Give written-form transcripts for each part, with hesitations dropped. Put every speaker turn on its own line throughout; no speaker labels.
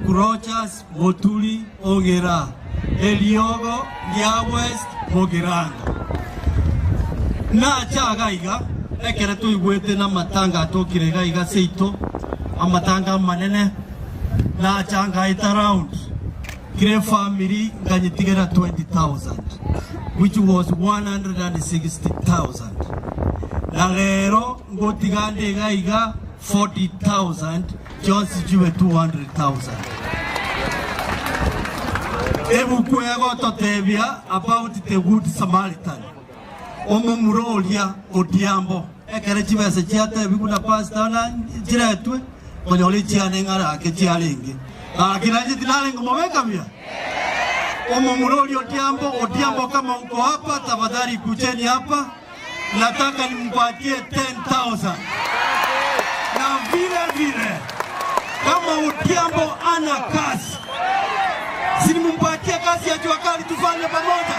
Rogers Moturi Ogera Eliogo Lia West Mogiranga na chaga iga ekere tu igwete na matanga atokire ga iga seito amatanga manene na changa ita round kire family nganyitigera 20,000 which was 160,000 na lero ngotigande ga iga 40,000 just juwe 200,000 ebu kwego totebia about the good Samaritan omo murolia Odiambo ekere chibese chiate bikuna pasta na jiretwe konyoli chiane ngara ke chialingi akinaje tinalengo maweka bia omo murolia Odiambo kama uko hapa tafadhali kucheni hapa nataka nimpatie 10,000 na vile kama Odiambo ana kazi sinimpatie kazi ya jua kali tufanye pamoja.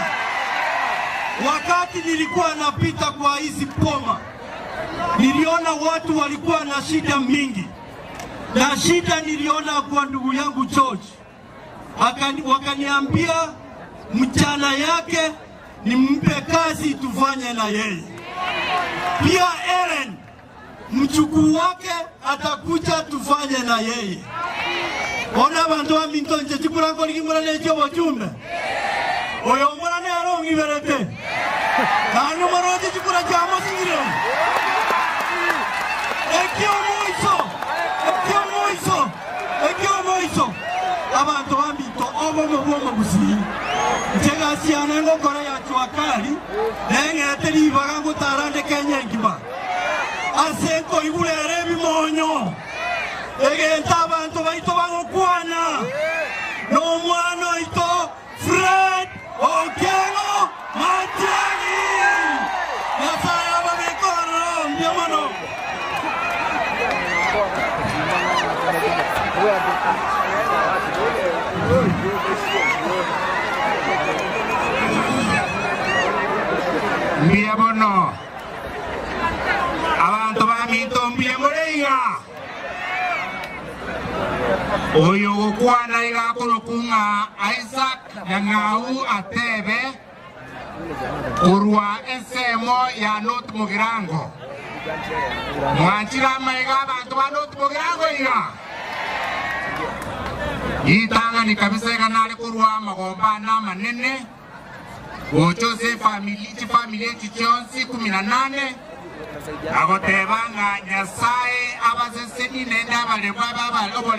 Wakati nilikuwa napita kwa hizi poma niliona watu walikuwa na shida mingi, na shida niliona kwa ndugu yangu George. Wakaniambia mchana yake nimpe kazi tufanye na yeye. Pia Ellen mchukuu wake atakuja tufanye na yeye. Ona bantu wa minto nje chikura ko ligimura lejo wajumbe oyo mura ne aro ngiberete kanu maroje chikura chama singiro ekyo moiso abantu wa minto obo mo gusi njega siana ngo kora ya chwakali nengete libaga ngutarande Kenya ngiba asenko ibulere bimonyo egenta abantu baito bangokwana no mwana ito Fred Okengo Matiang'i Nyasaye babekoro ndiamano
mbiabono abantu bamito mbiamorenga oyo gukwana igakorokunga Isaac Nyang'au Atebe urwa ensemo ya North Mugirango mwanchira maiga abantu ba North Mugirango iga itanga ni kabisa iganale kurwa magomba na manene Joseph family chichonsi 18 agotebanga Nyasaye abaseseni nenda bale baba